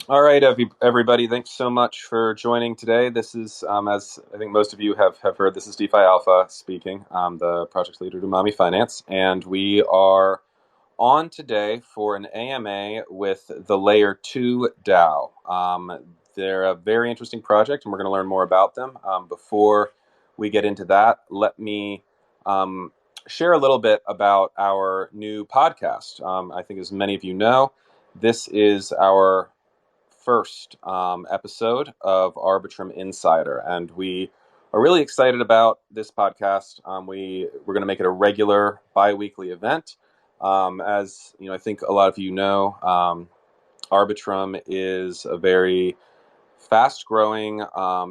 All right, everybody. Thanks so much for joining today. This is, as I think most of you have heard, this is DeFi Alpha speaking. I'm the project leader at Umami Finance, and we are on today for an AMA with the Layer2DAO. They're a very interesting project, and we're going to learn more about them. Before we get into that, let me share a little bit about our new podcast. I think, as many of you know, this is our first episode of Arbitrum Insider, and we are really excited about this podcast. We're going to make it a regular bi-weekly event. As you know, I think a lot of you know, Arbitrum is a very fast-growing,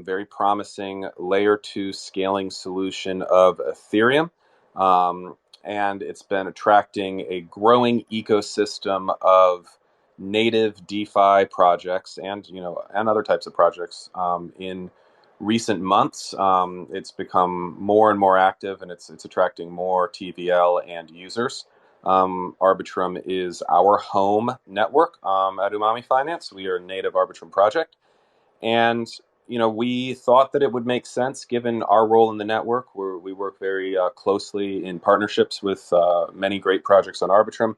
very promising layer 2 scaling solution of Ethereum. And it's been attracting a growing ecosystem of native DeFi projects and other types of projects in recent months. It's become more and more active, and it's attracting more TVL and users. Arbitrum is our home network at Umami Finance. We are a native Arbitrum project, and we thought that it would make sense, given our role in the network, where we work very closely in partnerships with many great projects on Arbitrum,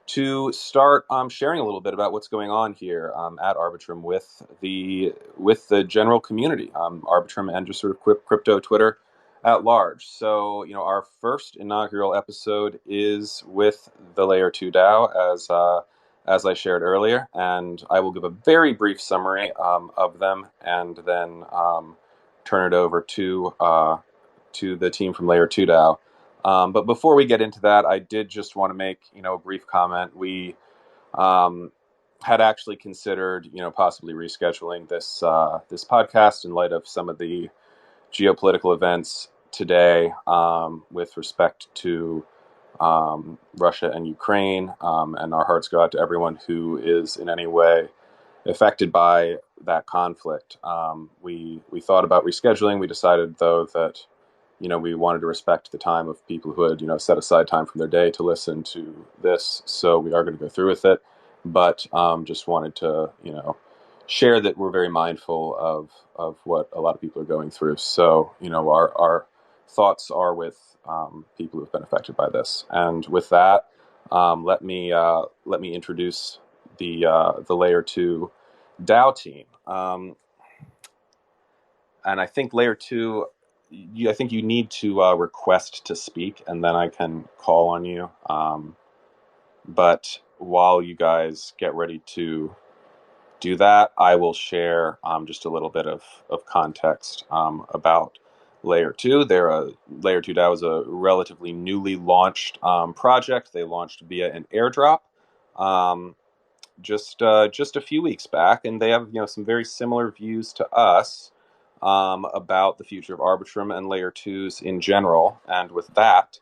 to start sharing a little bit about what's going on here at Arbitrum with the general community, Arbitrum, and just sort of crypto Twitter at large. So, our first inaugural episode is with the Layer2DAO, as I shared earlier, and I will give a very brief summary of them, and then turn it over to the team from Layer2DAO. But before we get into that, I did just want to make a brief comment. We had actually considered possibly rescheduling this podcast in light of some of the geopolitical events today with respect to Russia and Ukraine, and our hearts go out to everyone who is in any way affected by that conflict. We thought about rescheduling. We decided, though, that we wanted to respect the time of people who had set aside time from their day to listen to this. So we are going to go through with it, but just wanted to share that we're very mindful of what a lot of people are going through. So our thoughts are with people who have been affected by this. And with that, let me introduce the Layer 2 DAO team. And I think Layer 2, I think you need to request to speak, and then I can call on you. But while you guys get ready to do that, I will share just a little bit of context about Layer 2. Layer2DAO is a relatively newly launched project. They launched via an airdrop just a few weeks back, and they have some very similar views to us about the future of Arbitrum and Layer 2s in general. And with that,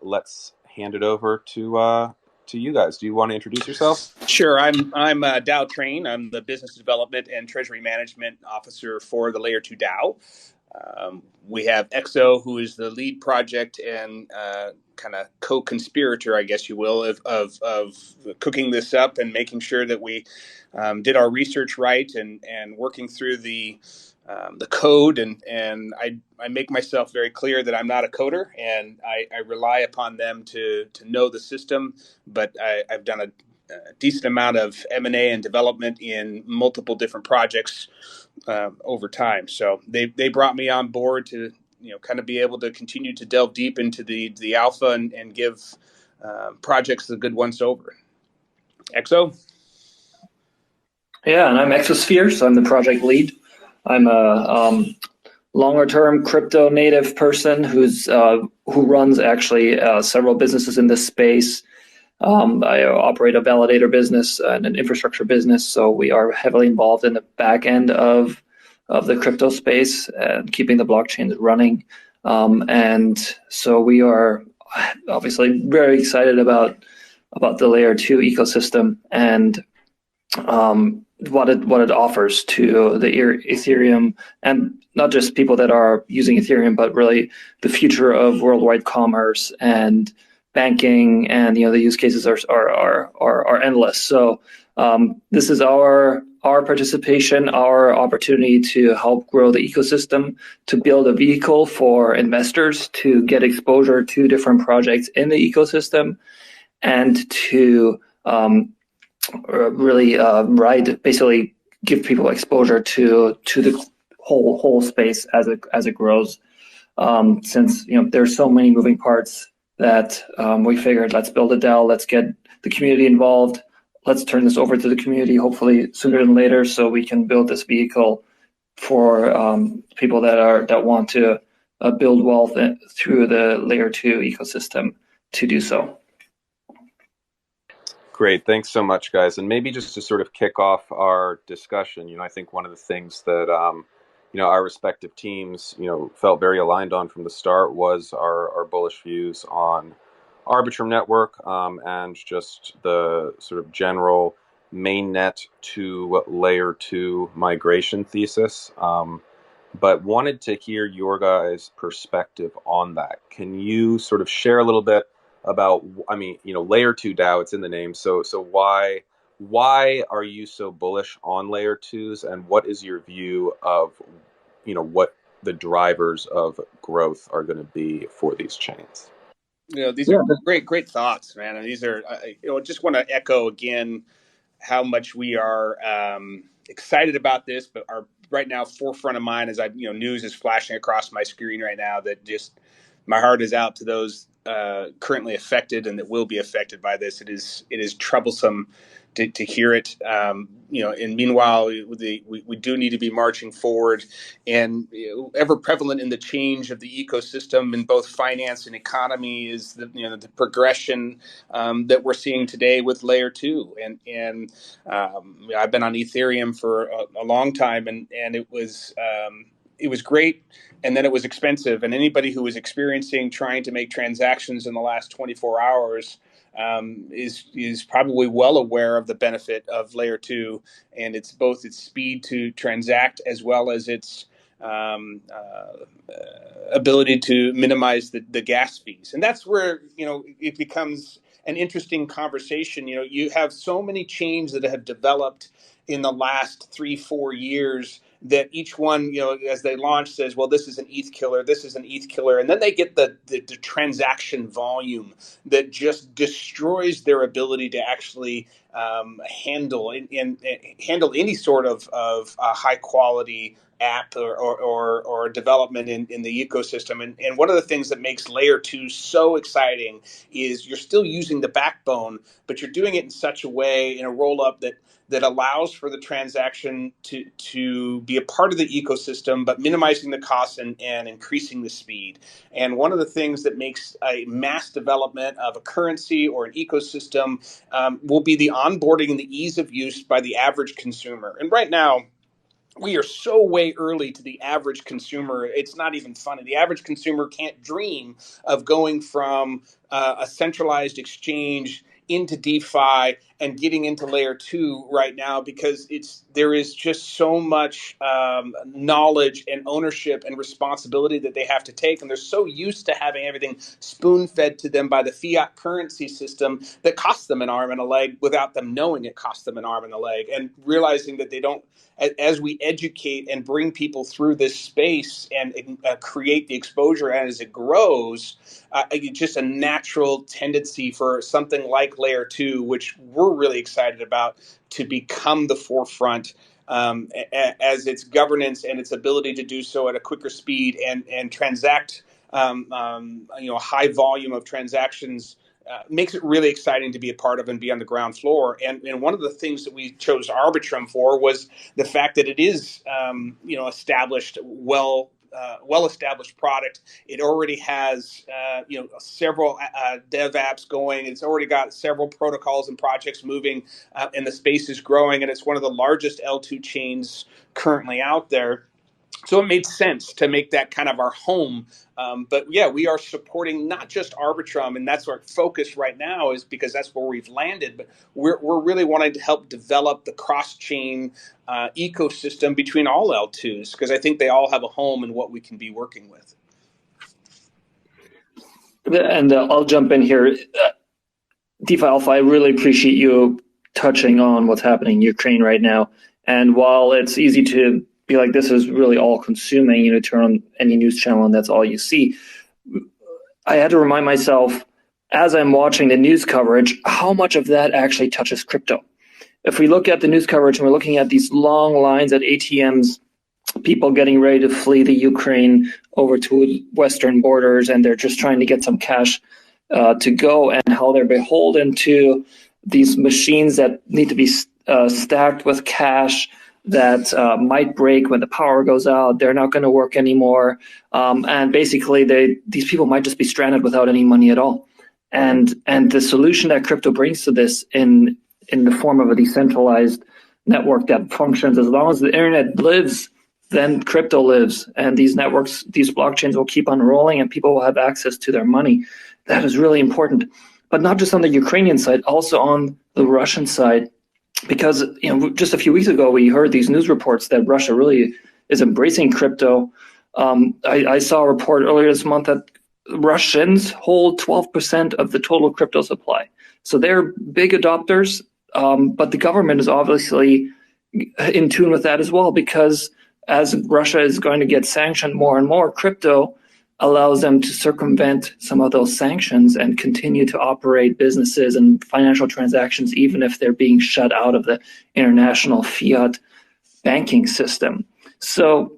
let's hand it over to you guys. Do you want to introduce yourself? Sure. I'm DAO Train. I'm the Business Development and Treasury Management Officer for the Layer2DAO. We have EXO, who is the lead project and kind of co-conspirator, I guess you will, of cooking this up and making sure that we did our research right and working through the code. And I make myself very clear that I'm not a coder, and I rely upon them to know the system. But I've done a decent amount of M&A and development in multiple different projects over time. So they brought me on board to kind of be able to continue to delve deep into the alpha and give projects the good ones over. EXO? Yeah, and I'm Exosphere, so I'm the project lead. I'm a longer-term crypto native person who runs actually several businesses in this space. I operate a validator business and an infrastructure business, so we are heavily involved in the back end of the crypto space and keeping the blockchain running. And so we are obviously very excited about the Layer 2 ecosystem and what it offers to the Ethereum, and not just people that are using Ethereum, but really the future of worldwide commerce and banking, and the use cases are endless. So This is our participation, our opportunity to help grow the ecosystem, to build a vehicle for investors to get exposure to different projects in the ecosystem, and to really basically give people exposure to the whole space as it grows. Since there's so many moving parts that we figured, let's build a DAO, let's get the community involved, let's turn this over to the community hopefully sooner than later, so we can build this vehicle for people that want to build wealth through the layer 2 ecosystem to do so. Great, thanks so much, guys. And maybe just to sort of kick off our discussion, I think one of the things that our respective teams, felt very aligned on from the start was our bullish views on Arbitrum Network and just the sort of general mainnet to layer 2 migration thesis. But wanted to hear your guys' perspective on that. Can you sort of share a little bit about, layer 2 DAO, it's in the name. So why are you so bullish on layer 2s, and what is your view of, what the drivers of growth are going to be for these chains? These are great thoughts, man. And these are, just want to echo again how much we are excited about this, but are right now forefront of mind as news is flashing across my screen right now that just my heart is out to those currently affected and that will be affected by this. It is troublesome to hear it. And meanwhile, we do need to be marching forward, and ever prevalent in the change of the ecosystem in both finance and economy is the progression that we're seeing today with layer 2. And I've been on Ethereum for a long time, and it was great. And then it was expensive. And anybody who was experiencing trying to make transactions in the last 24 hours is probably well aware of the benefit of layer 2, and it's both its speed to transact as well as its ability to minimize the gas fees. And that's where it becomes an interesting conversation. You have so many chains that have developed in the last 3-4 years that each one, as they launch, says, well, this is an ETH killer, this is an ETH killer. And then they get the transaction volume that just destroys their ability to actually handle any sort of high quality app or development in the ecosystem. And one of the things that makes layer 2 so exciting is you're still using the backbone, but you're doing it in such a way, in a roll up that allows for the transaction to be a part of the ecosystem, but minimizing the costs and increasing the speed. And one of the things that makes a mass development of a currency or an ecosystem will be the onboarding and the ease of use by the average consumer. And right now, we are so way early to the average consumer. It's not even funny. The average consumer can't dream of going from a centralized exchange into DeFi and getting into layer 2 right now, because there is just so much knowledge and ownership and responsibility that they have to take. And they're so used to having everything spoon fed to them by the fiat currency system that costs them an arm and a leg without them knowing it costs them an arm and a leg, and realizing that they don't, as we educate and bring people through this space and create the exposure as it grows, it's just a natural tendency for something like layer 2, which we're really excited about, to become the forefront as its governance and its ability to do so at a quicker speed and transact a high volume of transactions. Makes it really exciting to be a part of and be on the ground floor. And one of the things that we chose Arbitrum for was the fact that it is, established, well-established product. It already has, several dev apps going. It's already got several protocols and projects moving, and the space is growing. And it's one of the largest L2 chains currently out there. So it made sense to make that kind of our home. But yeah, we are supporting not just Arbitrum, and that's our focus right now, is because that's where we've landed. But we're really wanting to help develop the cross-chain ecosystem between all L2s, because I think they all have a home in what we can be working with. And I'll jump in here. DeFi Alpha, I really appreciate you touching on what's happening in Ukraine right now. And while it's easy to be like, this is really all consuming, turn on any news channel and that's all you see, I had to remind myself as I'm watching the news coverage, how much of that actually touches crypto. If we look at the news coverage and we're looking at these long lines at ATMs, people getting ready to flee the Ukraine over to Western borders, and they're just trying to get some cash to go, and how they're beholden to these machines that need to be stacked with cash that might break when the power goes out. They're not going to work anymore. And basically, these people might just be stranded without any money at all. And the solution that crypto brings to this in the form of a decentralized network that functions, as long as the internet lives, then crypto lives, and these networks, these blockchains will keep on rolling and people will have access to their money. That is really important. But not just on the Ukrainian side, also on the Russian side, because just a few weeks ago we heard these news reports that Russia really is embracing crypto. I saw a report earlier this month that Russians hold 12% of the total crypto supply. So they're big adopters, but the government is obviously in tune with that as well, because as Russia is going to get sanctioned more and more, crypto allows them to circumvent some of those sanctions and continue to operate businesses and financial transactions, even if they're being shut out of the international fiat banking system. So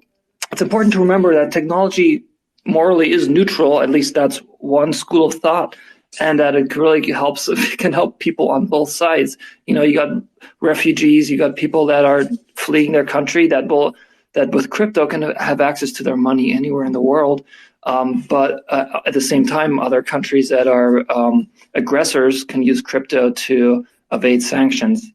it's important to remember that technology morally is neutral, at least that's one school of thought, and that it really can help people on both sides. You got refugees, you got people that are fleeing their country that with crypto can have access to their money anywhere in the world. But at the same time, other countries that are aggressors can use crypto to evade sanctions.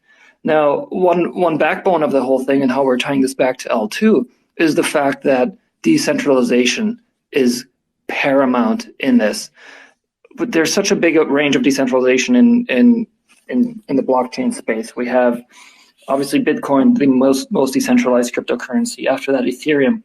Now, one backbone of the whole thing, and how we're tying this back to L2, is the fact that decentralization is paramount in this. But there's such a big range of decentralization in the blockchain space. We have obviously Bitcoin, the most decentralized cryptocurrency. After that, Ethereum.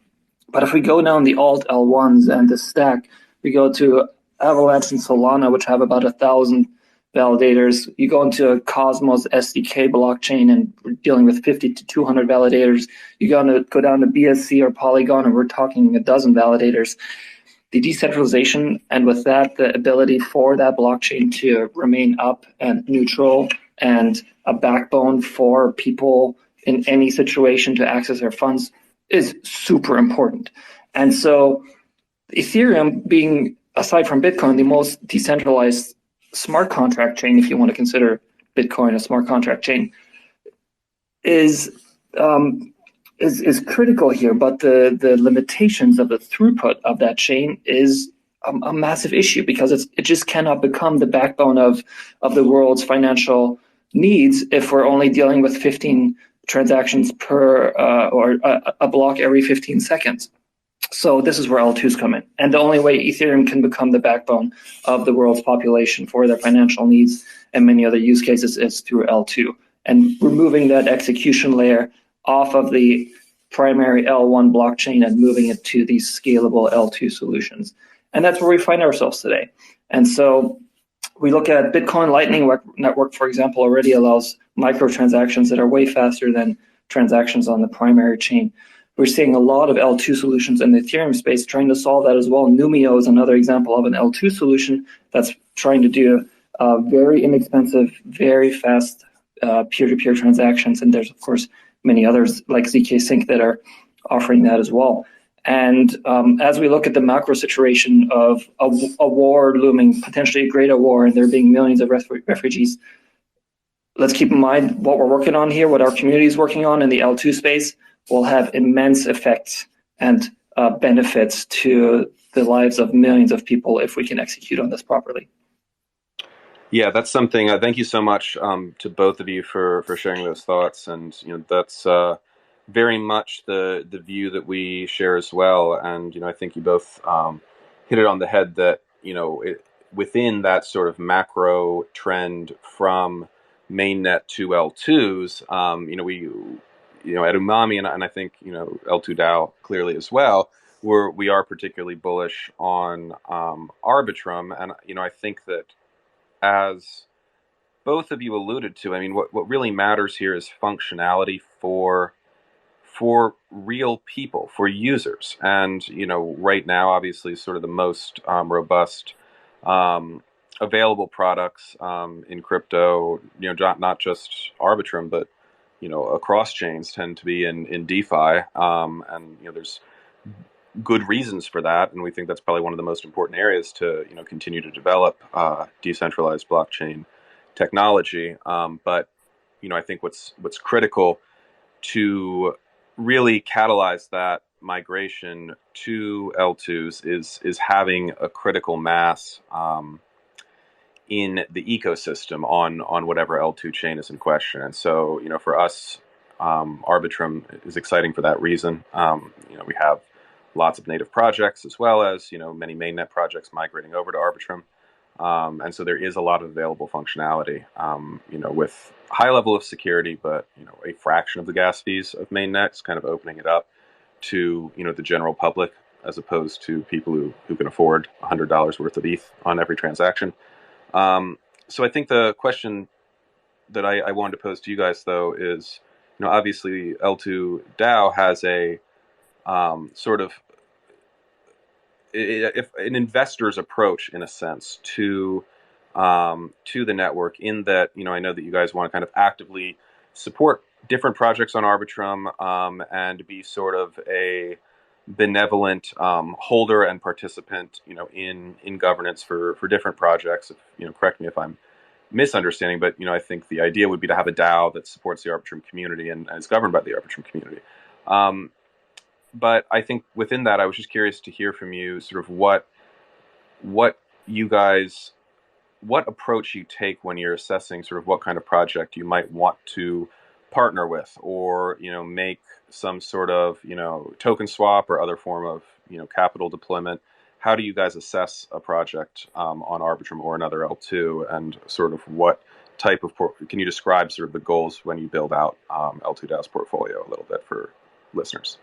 But if we go down the alt L1s and the stack, we go to Avalanche and Solana, which have about 1,000 validators. You go into a Cosmos SDK blockchain, and we're dealing with 50 to 200 validators. You go down to BSC or Polygon, and we're talking a dozen validators. The decentralization, and with that, the ability for that blockchain to remain up and neutral and a backbone for people in any situation to access their funds, is super important. And so Ethereum, being, aside from Bitcoin, the most decentralized smart contract chain, if you want to consider Bitcoin a smart contract chain, is critical here. But the limitations of the throughput of that chain is a massive issue, because it just cannot become the backbone of the world's financial needs if we're only dealing with 15 transactions per or a block every 15 seconds. So this is where L2s come in. And the only way Ethereum can become the backbone of the world's population for their financial needs and many other use cases is through L2. And removing that execution layer off of the primary L1 blockchain and moving it to these scalable L2 solutions. And that's where we find ourselves today. And so we look at Bitcoin Lightning Network, for example, already allows microtransactions that are way faster than transactions on the primary chain. We're seeing a lot of L2 solutions in the Ethereum space trying to solve that as well. Numio is another example of an L2 solution that's trying to do very inexpensive, very fast peer-to-peer transactions. And there's, of course, many others like ZK Sync that are offering that as well. And as we look at the macro situation of a war looming, potentially a greater war, and there being millions of refugees, let's keep in mind what we're working on here, what our community is working on in the L2 space will have immense effects and benefits to the lives of millions of people if we can execute on this properly. Yeah, that's something. Thank you so much to both of you for sharing those thoughts, and that's very much the view that we share as well. And I think you both hit it on the head that within that sort of macro trend from mainnet to L2s, we at Umami and I think L2DAO clearly as well, we are particularly bullish on Arbitrum, and I think that as both of you alluded to, I mean, what really matters here is functionality for real people, for users. And, right now, obviously, sort of the most robust available products in crypto, not just Arbitrum, but, across chains tend to be in DeFi. And, there's good reasons for that. And we think that's probably one of the most important areas to, continue to develop decentralized blockchain technology. But, I think what's critical to really catalyze that migration to L2s is having a critical mass in the ecosystem on whatever L2 chain is in question. And so, for us, Arbitrum is exciting for that reason. We have lots of native projects as well as, many mainnet projects migrating over to Arbitrum. And so there is a lot of available functionality, with high level of security, but, a fraction of the gas fees of mainnet, kind of opening it up to, the general public, as opposed to people who can afford $100 worth of ETH on every transaction. So I think the question that I wanted to pose to you guys, though, is, obviously Layer2DAO has a sort of if an investor's approach, in a sense, to the network, in that, I know that you guys want to kind of actively support different projects on Arbitrum, and be sort of a benevolent holder and participant, in governance for different projects. Correct me if I'm misunderstanding, but I think the idea would be to have a DAO that supports the Arbitrum community and is governed by the Arbitrum community. But I think within that, I was just curious to hear from you sort of what you guys, what approach you take when you're assessing sort of what kind of project you might want to partner with, or, make some sort of, token swap or other form of, capital deployment. How do you guys assess a project on Arbitrum or another L2, and sort of what type of, can you describe sort of the goals when you build out L2DAO's portfolio a little bit for listeners?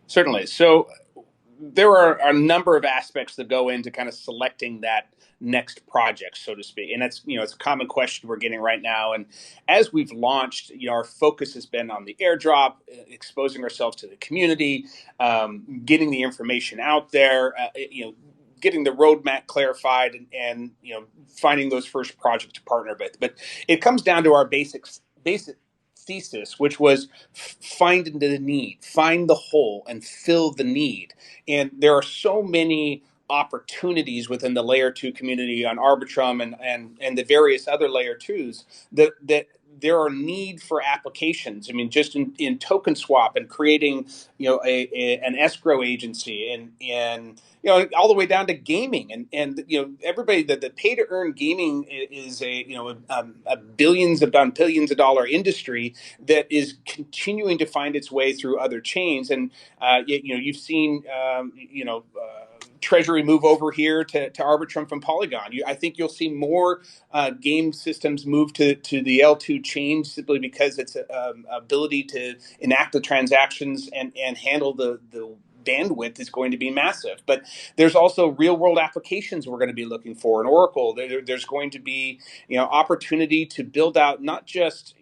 Certainly. So there are a number of aspects that go into kind of selecting that next project, so to speak. And that's, it's a common question we're getting right now. And as we've launched, our focus has been on the airdrop, exposing ourselves to the community, getting the information out there, getting the roadmap clarified, and finding those first projects to partner with. But it comes down to our basic thesis, which was find the need, find the hole, and fill the need. And there are so many opportunities within the layer 2 community on Arbitrum and the various other layer 2s that there are need for applications. I mean, just in token swap and creating, an escrow agency, and all the way down to gaming, and everybody, that the pay to earn gaming is a billions of dollar industry that is continuing to find its way through other chains. And you've seen Treasury move over here to Arbitrum from Polygon. I think you'll see more game systems move to the L2 chain, simply because its ability to enact the transactions and handle the bandwidth is going to be massive. But there's also real world applications we're going to be looking for in Oracle. There's going to be opportunity to build out not just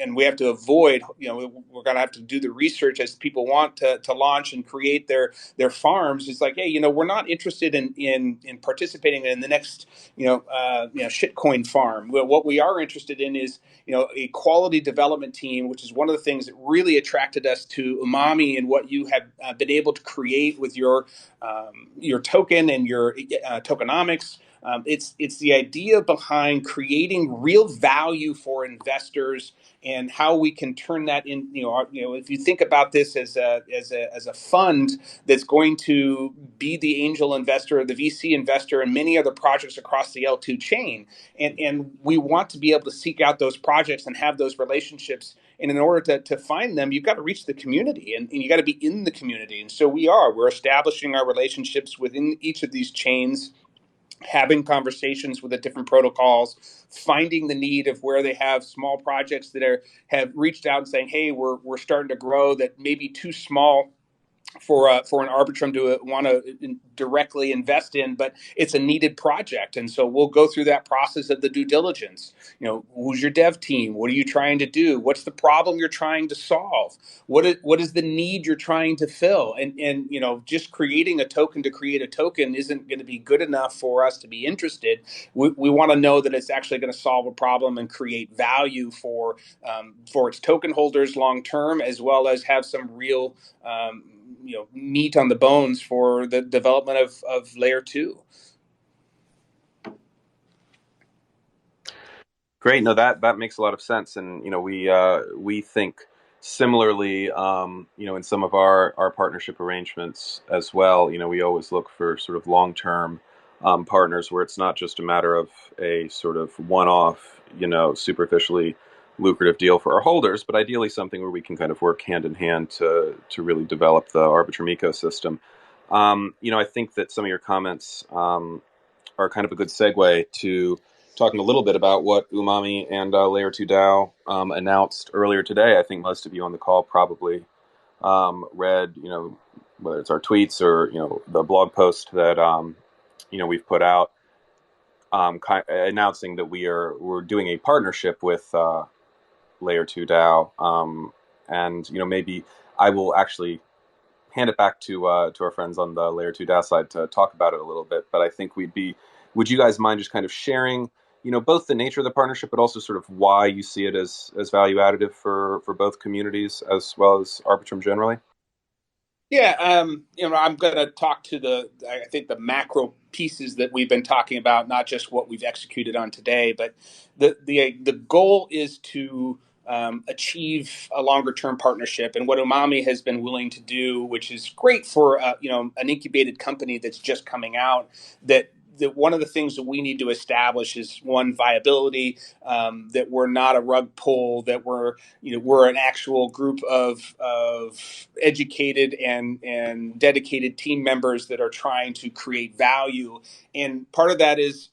and we have to avoid, we're going to have to do the research as people want to launch and create their farms. It's like, hey, we're not interested in participating in the next shitcoin farm. What we are interested in is a quality development team, which is one of the things that really attracted us to Umami and what you have been able to create with your token and your tokenomics. It's the idea behind creating real value for investors, and how we can turn that in. If you think about this as a fund that's going to be the angel investor or the VC investor in many other projects across the L2 chain, and we want to be able to seek out those projects and have those relationships. And in order to find them, you've got to reach the community, and you got to be in the community. And so we're establishing our relationships within each of these chains, having conversations with the different protocols, finding the need of where they have small projects that have reached out and saying, hey, we're starting to grow, that may be too small for an Arbitrum to want to directly invest in, but it's a needed project, and so we'll go through that process of the due diligence. Who's your dev team? What are you trying to do? What's the problem you're trying to solve? What is the need you're trying to fill? And just creating a token to create a token isn't going to be good enough for us to be interested. We want to know that it's actually going to solve a problem and create value for its token holders long term, as well as have some real meat on the bones for the development of layer 2. Great. No, that makes a lot of sense, and we think similarly. In some of our partnership arrangements as well. We always look for sort of long-term partners where it's not just a matter of a sort of one-off, superficially lucrative deal for our holders, but ideally something where we can kind of work hand in hand to really develop the Arbitrum ecosystem. I think that some of your comments are kind of a good segue to talking a little bit about what Umami and Layer2DAO announced earlier today. I think most of you on the call probably read, whether it's our tweets or the blog post that we've put out, announcing that we're doing a partnership with Layer2DAO, and maybe I will actually hand it back to our friends on the Layer2DAO side to talk about it a little bit. But I think would you guys mind just kind of sharing, both the nature of the partnership, but also sort of why you see it as value additive for both communities as well as Arbitrum generally? Yeah, I'm going to talk to I think the macro pieces that we've been talking about, not just what we've executed on today, but the goal is to achieve a longer term partnership. And what Umami has been willing to do, which is great for an incubated company that's just coming out, that one of the things that we need to establish is, one, viability, that we're not a rug pull, that we're an actual group of educated and dedicated team members that are trying to create value. And part of that is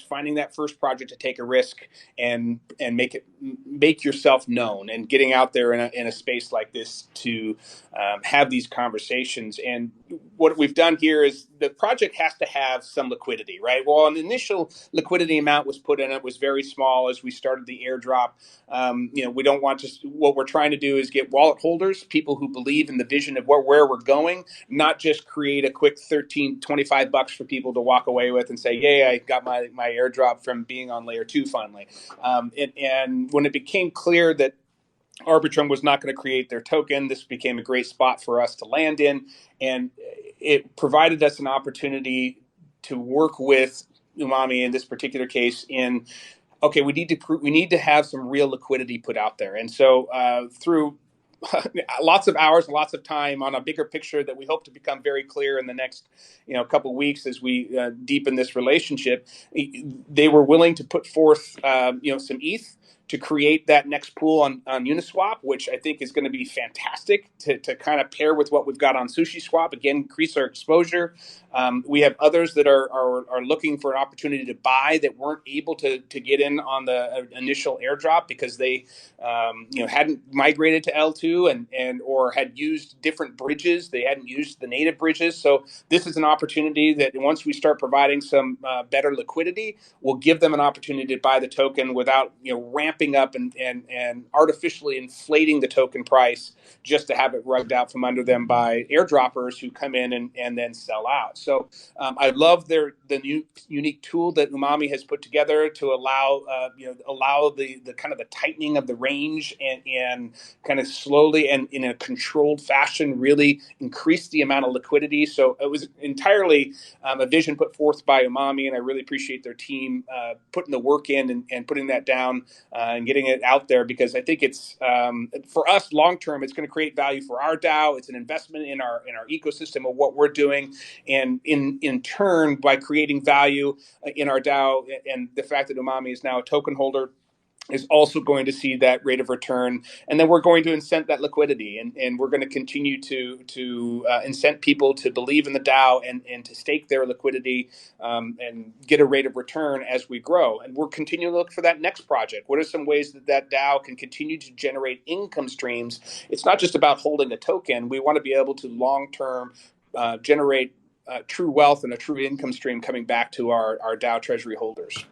finding that first project to take a risk and make yourself known, and getting out there in a space like this to have these conversations. And what we've done here is the project has to have some liquidity, right? Well, an initial liquidity amount was put in. It was very small as we started the airdrop. We don't want to. What we're trying to do is get wallet holders, people who believe in the vision of where we're going, not just create a quick $25 for people to walk away with and say, "Yay, I got my airdrop from being on layer 2 finally." And when it became clear that Arbitrum was not going to create their token, this became a great spot for us to land in, and it provided us an opportunity to work with Umami in this particular case in, okay, we need to have some real liquidity put out there. And so through lots of hours and lots of time on a bigger picture that we hope to become very clear in the next couple of weeks as we deepen this relationship, they were willing to put forth some ETH to create that next pool on Uniswap, which I think is going to be fantastic to kind of pair with what we've got on SushiSwap. Again, increase our exposure. We have others that are looking for an opportunity to buy that weren't able to get in on the initial airdrop because they hadn't migrated to L2 and or had used different bridges. They hadn't used the native bridges. So this is an opportunity that once we start providing some better liquidity, we'll give them an opportunity to buy the token without ramping up and artificially inflating the token price just to have it rugged out from under them by airdroppers who come in and then sell out. So I love the new unique tool that Umami has put together to allow the kind of the tightening of the range and kind of slowly and in a controlled fashion really increase the amount of liquidity. So it was entirely a vision put forth by Umami, and I really appreciate their team putting the work in and putting that down and getting it out there, because I think it's for us long term, it's going to create value for our DAO. It's an investment in our ecosystem of what we're doing, and in turn, by creating value in our DAO and the fact that Umami is now a token holder, is also going to see that rate of return, and then we're going to incent that liquidity, and we're going to continue to incent people to believe in the DAO and to stake their liquidity and get a rate of return as we grow. And we're continuing to look for that next project. What are some ways that DAO can continue to generate income streams? It's not just about holding a token. We want to be able to long-term generate true wealth and a true income stream coming back to our DAO treasury holders.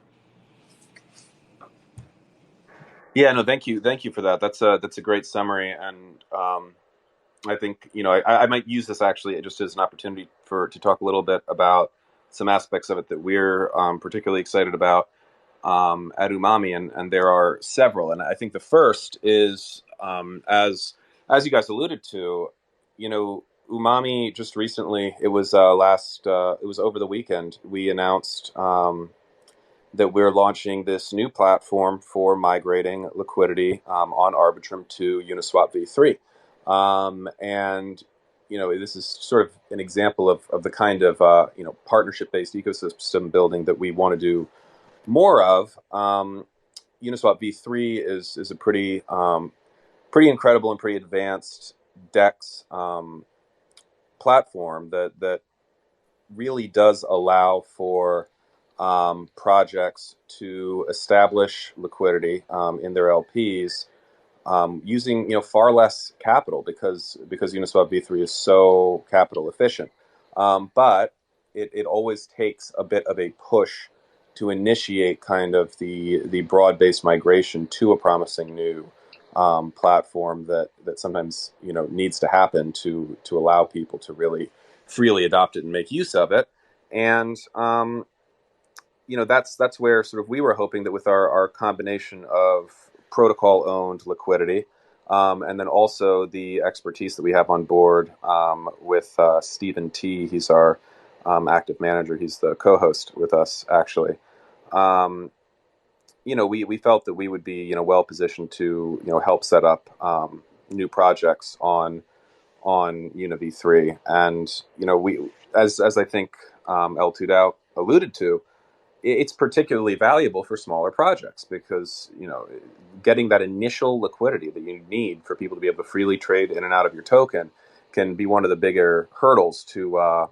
Yeah, no, thank you for that. That's a great summary, and I think I might use this actually just as an opportunity to talk a little bit about some aspects of it that we're particularly excited about at Umami, and there are several. And I think the first is as you guys alluded to, Umami just recently. It was it was over the weekend. We announced that we're launching this new platform for migrating liquidity on Arbitrum to Uniswap v3. And, this is sort of an example of the kind of, partnership-based ecosystem building that we want to do more of. Uniswap v3 is a pretty incredible and pretty advanced DEX platform that really does allow for projects to establish liquidity in their LPs using far less capital because Uniswap v3 is so capital efficient. But it always takes a bit of a push to initiate kind of the broad-based migration to a promising new platform that sometimes needs to happen to allow people to really freely adopt it and make use of it. And that's where sort of we were hoping that with our combination of protocol-owned liquidity, and then also the expertise that we have on board with Stephen T. He's our active manager. He's the co-host with us, actually. We felt that we would be well positioned to help set up new projects on UniV3, and we as I think L2DAO alluded to. It's particularly valuable for smaller projects because getting that initial liquidity that you need for people to be able to freely trade in and out of your token can be one of the bigger hurdles to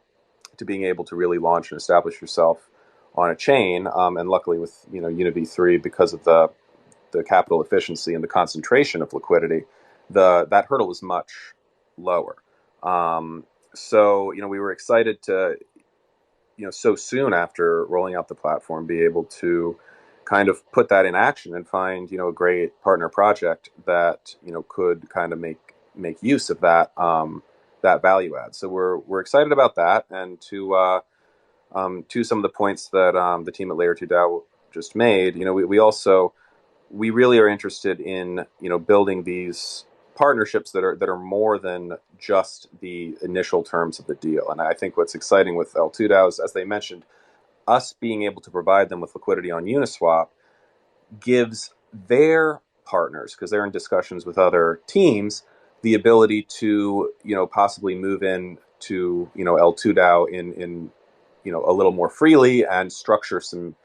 being able to really launch and establish yourself on a chain. And luckily with UniV3, because of the capital efficiency and the concentration of liquidity, that hurdle is much lower. So we were excited to so soon after rolling out the platform, be able to kind of put that in action and find, a great partner project that, could kind of make use of that, that value add. So we're excited about that. And to some of the points that the team at Layer2DAO just made, we really are interested in, building these partnerships that are more than just the initial terms of the deal. And I think what's exciting with L2DAO is, as they mentioned, us being able to provide them with liquidity on Uniswap gives their partners, because they're in discussions with other teams, the ability to possibly move in to L2DAO in a little more freely and structure some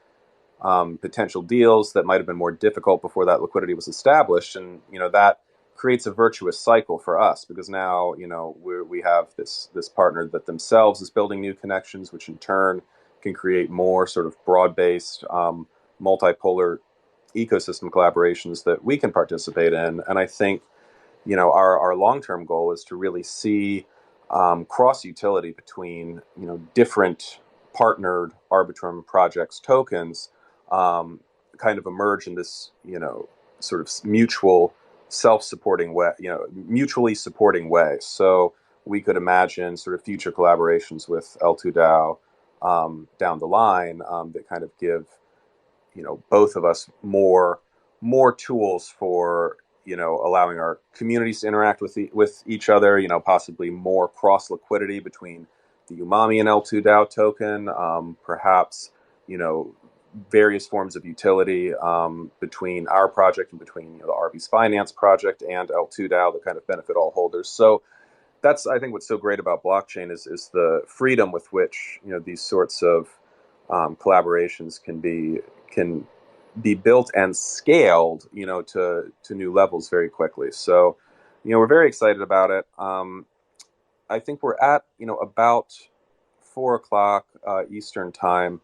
potential deals that might have been more difficult before that liquidity was established. And that creates a virtuous cycle for us, because now we have this partner that themselves is building new connections, which in turn can create more sort of broad-based multipolar ecosystem collaborations that we can participate in. And I think our long-term goal is to really see cross-utility between different partnered Arbitrum projects tokens kind of emerge in this sort of mutual self-supporting way, mutually supporting way. So we could imagine sort of future collaborations with L2DAO down the line that kind of give both of us more tools for allowing our communities to interact with each other. Possibly more cross liquidity between the Umami and L2DAO token. Perhaps various forms of utility between our project and between the Arbitrum Finance project and L2DAO that kind of benefit all holders. So that's, I think, what's so great about blockchain is the freedom with which these sorts of collaborations can be built and scaled, to new levels very quickly. So, we're very excited about it. I think we're at, about 4 o'clock Eastern time.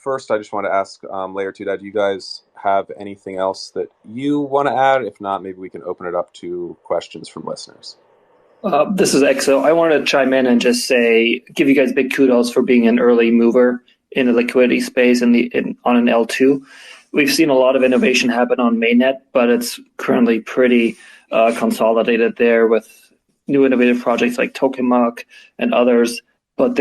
First, I just want to ask Layer2DAO, do you guys have anything else that you want to add? If not, maybe we can open it up to questions from listeners. This is Exo. I wanted to chime in and just give you guys big kudos for being an early mover in the liquidity space on an L2. We've seen a lot of innovation happen on mainnet, but it's currently pretty consolidated there with new innovative projects like TokenMuck and others. But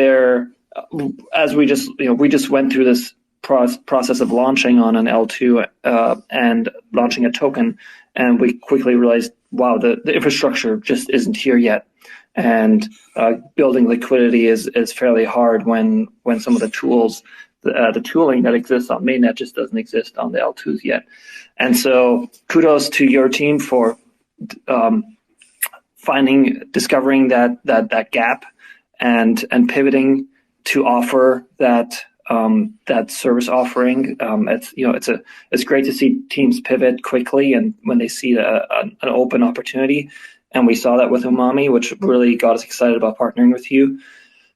as we just went through this process of launching on an L2 and launching a token, and we quickly realized, wow, the infrastructure just isn't here yet, and building liquidity is fairly hard when some of the tools, the tooling that exists on mainnet just doesn't exist on the L2s yet. And so, kudos to your team for discovering that gap, and pivoting to offer that service offering. It's great to see teams pivot quickly and when they see an open opportunity. And we saw that with Umami, which really got us excited about partnering with you,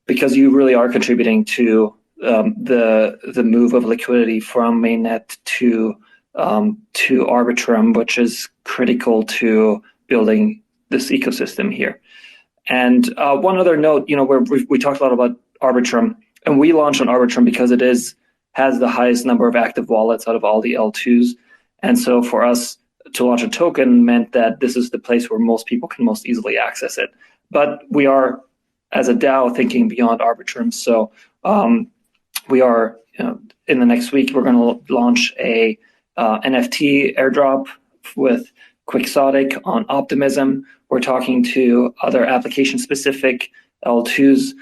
because you really are contributing to the move of liquidity from mainnet to Arbitrum, which is critical to building this ecosystem here. And one other note, where we talked a lot about Arbitrum, and we launched on Arbitrum because it has the highest number of active wallets out of all the L2s. And so for us to launch a token meant that this is the place where most people can most easily access it. But we are, as a DAO, thinking beyond Arbitrum. So we are, in the next week, we're going to launch a NFT airdrop with Quixotic on Optimism. We're talking to other application-specific L2s.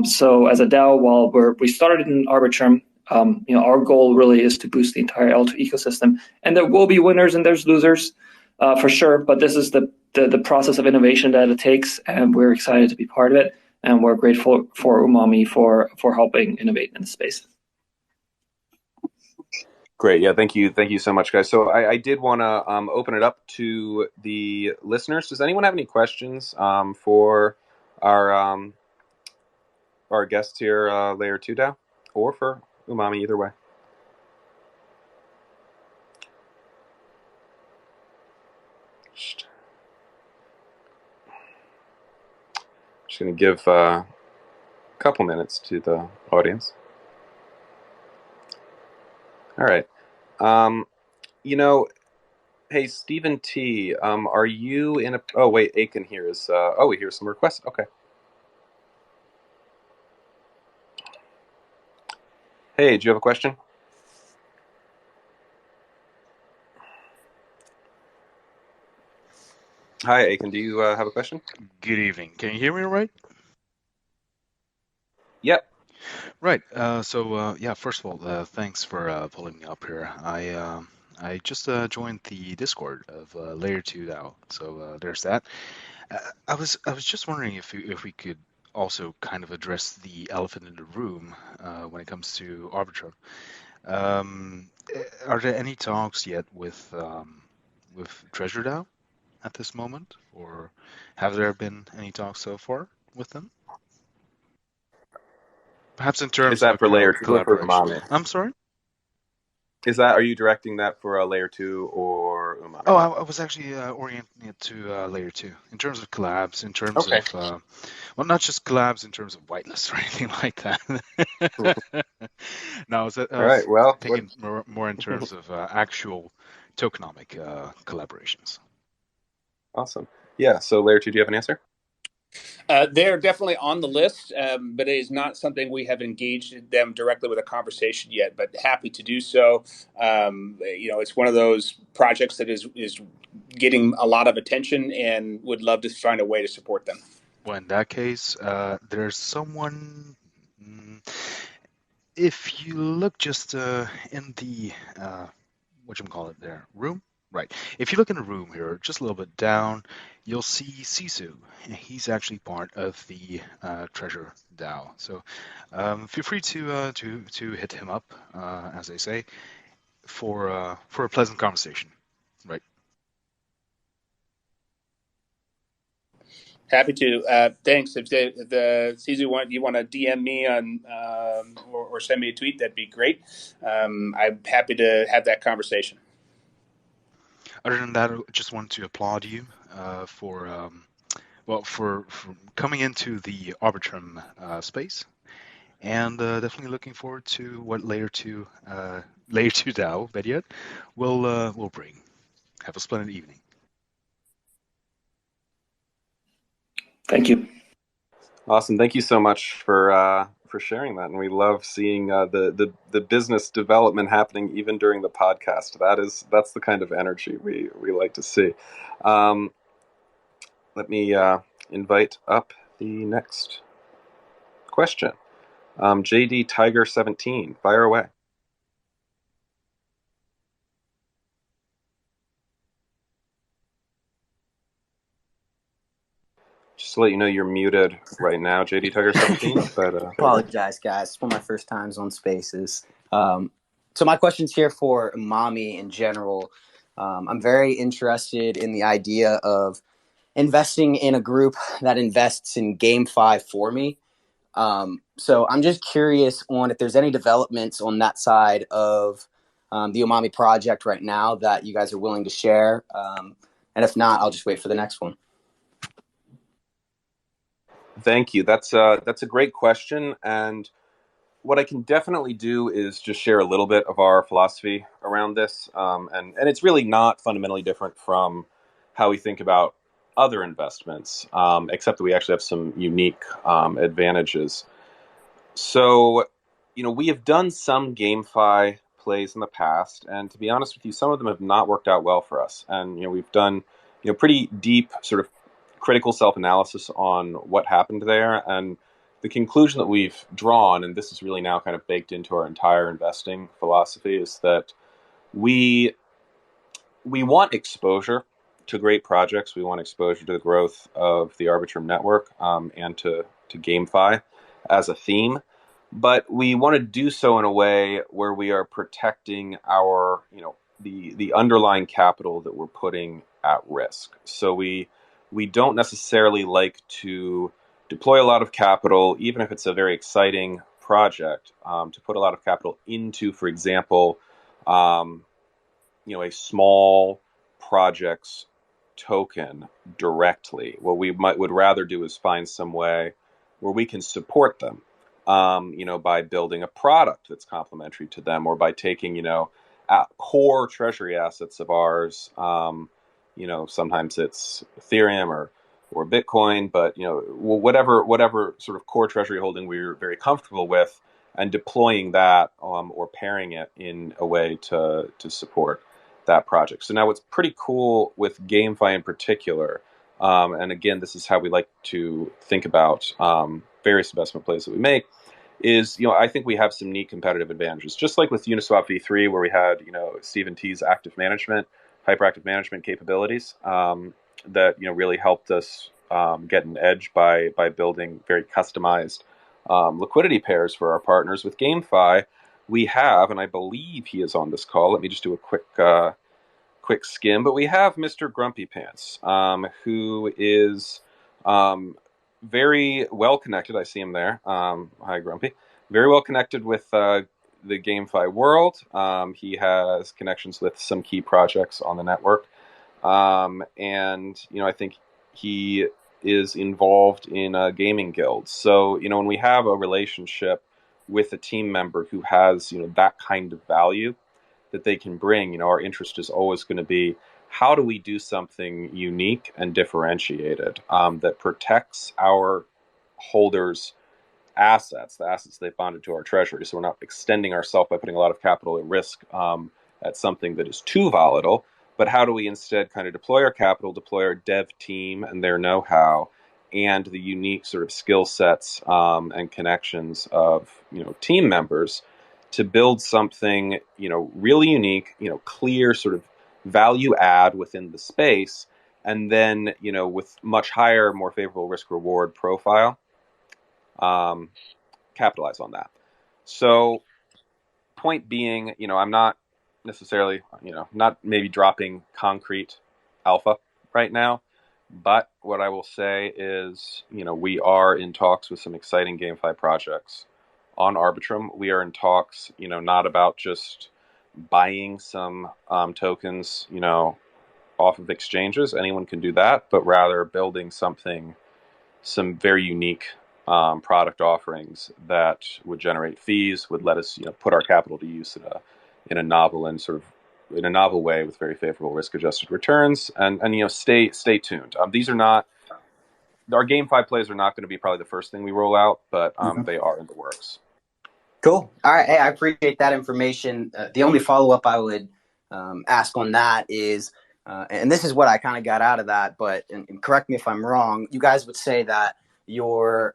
So as a DAO, while we started in Arbitrum, our goal really is to boost the entire L2 ecosystem. And there will be winners and there's losers, for sure. But this is the process of innovation that it takes, and we're excited to be part of it. And we're grateful for Umami for helping innovate in the space. Great. Yeah, thank you so much, guys. So I did want to open it up to the listeners. Does anyone have any questions for our guests here, Layer2DAO, or for Umami, either way? Just going to give a couple minutes to the audience. All right. Hey, Stephen T, are you in a... Oh, wait, Aiken here is... we hear some requests. Okay. Hey, do you have a question? Hi, Aiken, do you have a question? Good evening. Can you hear me all right? Yep. Right. First of all, thanks for pulling me up here. I just joined the Discord of Layer2DAO, so there's that. I was just wondering if we could also kind of address the elephant in the room when it comes to Arbitrum. Are there any talks yet with TreasureDAO at this moment, or have there been any talks so far with them? Perhaps in terms Is that of for Layer 2 or for collaboration. Umami? I'm sorry? Are you directing that for Layer 2 or Umami? Oh, I was actually orienting it to Layer 2 in terms of collabs, in terms of, well, not just collabs in terms of whitelist or anything like that. No, I was thinking more in terms of actual tokenomic collaborations. Awesome. Yeah, so Layer 2, do you have an answer? They're definitely on the list, but it is not something we have engaged them directly with a conversation yet, but happy to do so. It's one of those projects that is getting a lot of attention, and would love to find a way to support them. Well, in that case, there's someone... If you look just in the, whatchamacallit there, room? Right. If you look in the room here, just a little bit down, you'll see Sisu. He's actually part of the TreasureDAO. So feel free to hit him up, as they say. for a pleasant conversation, right? Happy to. Thanks. If the Caesar you want to DM me on or send me a tweet, that'd be great. I'm happy to have that conversation. Other than that, I just want to applaud you for coming into the Arbitrum space, and definitely looking forward to what Layer 2 DAO, better yet, will bring. Have a splendid evening. Thank you. Awesome. Thank you so much for sharing that, and we love seeing the business development happening even during the podcast. That's the kind of energy we like to see. Let me invite up the next question. JD Tiger 17, fire away. Just to let you know, you're muted right now, JD Tiger 17. But apologize, guys. It's one of my first times on Spaces. So my question's here for Umami in general. I'm very interested in the idea of investing in a group that invests in GameFi for me. So I'm just curious on if there's any developments on that side of the Umami project right now that you guys are willing to share. And if not, I'll just wait for the next one. Thank you. That's a great question, and what I can definitely do is just share a little bit of our philosophy around this, and it's really not fundamentally different from how we think about other investments, except that we actually have some unique advantages. So, we have done some GameFi plays in the past, and to be honest with you, some of them have not worked out well for us. And we've done pretty deep sort of critical self-analysis on what happened there, and the conclusion that we've drawn, and this is really now kind of baked into our entire investing philosophy, is that we want exposure to great projects. We want exposure to the growth of the Arbitrum network, and to GameFi as a theme. But we want to do so in a way where we are protecting our, the underlying capital that we're putting at risk. So we don't necessarily like to deploy a lot of capital, even if it's a very exciting project, to put a lot of capital into, for example, a small project's token directly. What we would rather do is find some way where we can support them, by building a product that's complementary to them, or by taking, core treasury assets of ours. Sometimes it's Ethereum or Bitcoin, but whatever sort of core treasury holding we're very comfortable with, and deploying that, or pairing it in a way to support that project. So now what's pretty cool with GameFi in particular, and again, this is how we like to think about various investment plays that we make, is, I think we have some neat competitive advantages. Just like with Uniswap v3, where we had, Stephen T's hyperactive management capabilities, that, really helped us get an edge by building very customized liquidity pairs for our partners. With GameFi, we have, and I believe he is on this call. Let me just do a quick skim. But we have Mr. Grumpy Pants, who is very well connected. I see him there. Hi, Grumpy. Very well connected with the GameFi world. He has connections with some key projects on the network, and I think he is involved in gaming guilds. So when we have a relationship with a team member who has that kind of value that they can bring, our interest is always going to be, how do we do something unique and differentiated, that protects our holders' assets, the assets they've bonded to our treasury, so we're not extending ourselves by putting a lot of capital at risk at something that is too volatile. But how do we instead kind of deploy our capital, deploy our dev team and their know-how, and the unique sort of skill sets and connections of team members to build something really unique, clear sort of value add within the space, and then with much higher, more favorable risk reward profile, capitalize on that. So point being, I'm not necessarily, not maybe dropping concrete alpha right now. But what I will say is, we are in talks with some exciting GameFi projects on Arbitrum. We are in talks, not about just buying some tokens, off of exchanges. Anyone can do that, but rather building some very unique product offerings that would generate fees, would let us, put our capital to use in a novel and sort of in a novel way with very favorable risk-adjusted returns. And stay tuned. These are not our GameFi plays are not going to be probably the first thing we roll out, but they are in the works. Cool. All right. Hey, I appreciate that information. The only follow-up I would ask on that is, and this is what I kind of got out of that, but and correct me if I'm wrong, you guys would say that your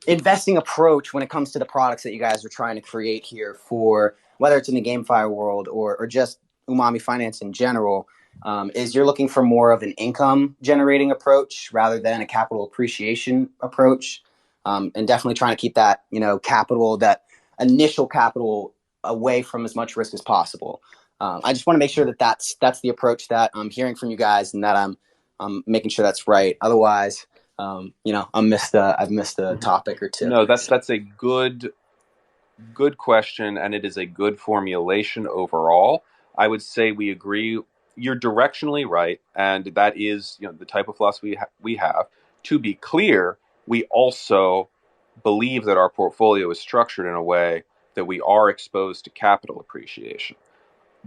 investing approach when it comes to the products that you guys are trying to create here, for whether it's in the GameFi world or just Umami Finance in general, is you're looking for more of an income generating approach rather than a capital appreciation approach, and definitely trying to keep that capital, that initial capital, away from as much risk as possible. I just want to make sure that that's the approach that I'm hearing from you guys, and that I'm making sure that's right. Otherwise, I've missed a topic or two. No, that's a good question, and it is a good formulation overall. I would say we agree. You're directionally right, and that is the type of philosophy we have. To be clear, we also believe that our portfolio is structured in a way that we are exposed to capital appreciation,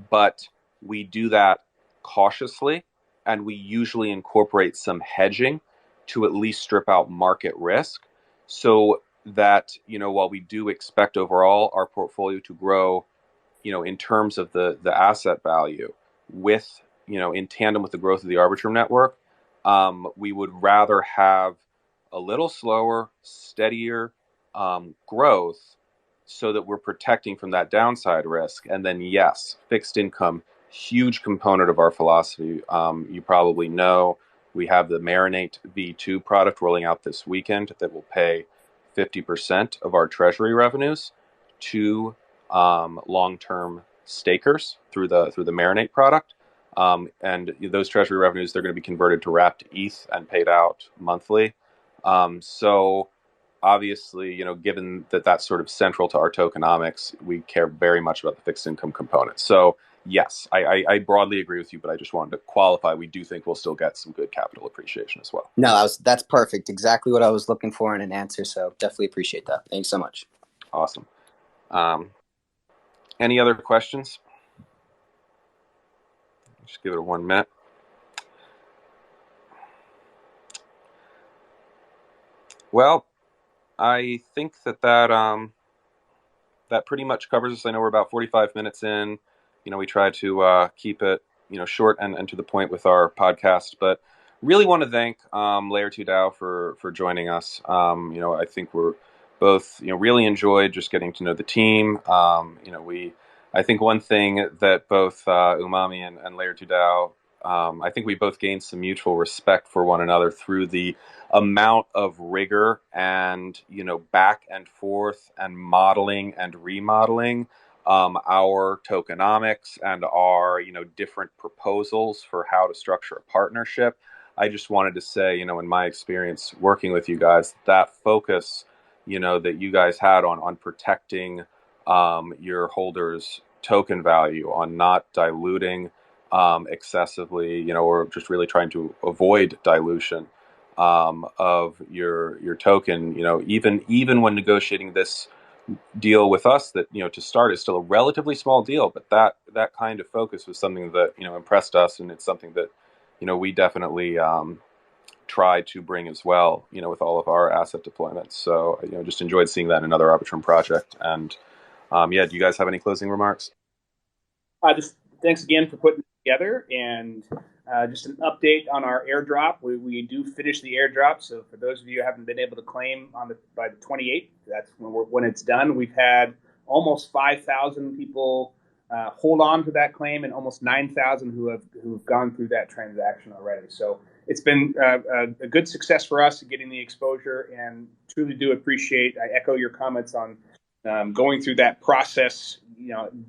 but we do that cautiously, and we usually incorporate some hedging to at least strip out market risk, so that while we do expect overall our portfolio to grow in terms of the asset value with in tandem with the growth of the Arbitrum network, we would rather have a little slower, steadier growth, so that we're protecting from that downside risk. And then yes, fixed income, huge component of our philosophy. You probably know we have the Marinate V2 product rolling out this weekend that will pay 50% of our treasury revenues to long-term stakers through the Marinate product. And those treasury revenues, they're going to be converted to wrapped ETH and paid out monthly. So obviously, given that that's sort of central to our tokenomics, we care very much about the fixed income component. So yes, I broadly agree with you, but I just wanted to qualify. We do think we'll still get some good capital appreciation as well. No, that's perfect. Exactly what I was looking for in an answer. So definitely appreciate that. Thanks so much. Awesome. Any other questions? Just give it 1 minute. Well, I think that pretty much covers us. I know we're about 45 minutes in. We try to keep it short and to the point with our podcast, but really want to thank Layer2DAO for joining us. I think we're both really enjoyed just getting to know the team. I think one thing that both Umami and Layer2DAO, I think we both gained some mutual respect for one another through the amount of rigor and back and forth and modeling and remodeling our tokenomics and our different proposals for how to structure a partnership. I just wanted to say, in my experience working with you guys, that focus that you guys had on protecting your holders' token value, on not diluting excessively, or just really trying to avoid dilution of your token. Even when negotiating this deal with us, that to start is still a relatively small deal, but that kind of focus was something that impressed us, and it's something that we definitely try to bring as well, with all of our asset deployments. So just enjoyed seeing that in another Arbitrum project. And do you guys have any closing remarks? Just thanks again for putting it together, and just an update on our airdrop. We do finish the airdrop, so for those of you who haven't been able to claim by the 28th, that's when it's done. We've had almost 5,000 people hold on to that claim, and almost 9,000 who've gone through that transaction already. So it's been a good success for us getting the exposure, and truly do appreciate. I echo your comments on going through that process,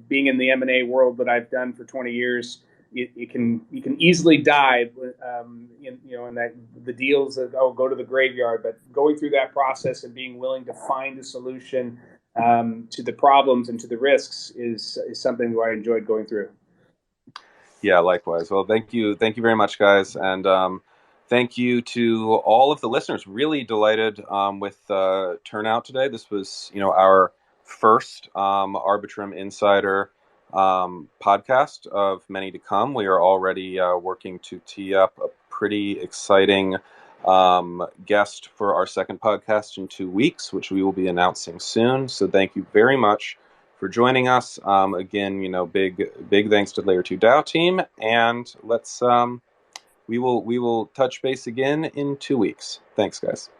being in the M&A world that I've done for 20 years, you can easily dive, in that the deals that go to the graveyard. But going through that process and being willing to find a solution to the problems and to the risks is something that I enjoyed going through. Yeah, likewise. Well, thank you very much, guys, and thank you to all of the listeners. Really delighted with turnout today. This was, our first Arbitrum Insider podcast of many to come. We are already working to tee up a pretty exciting guest for our second podcast in 2 weeks, which we will be announcing soon. So thank you very much for joining us. Again, big thanks to Layer2DAO team, and let's we will touch base again in 2 weeks. Thanks, guys.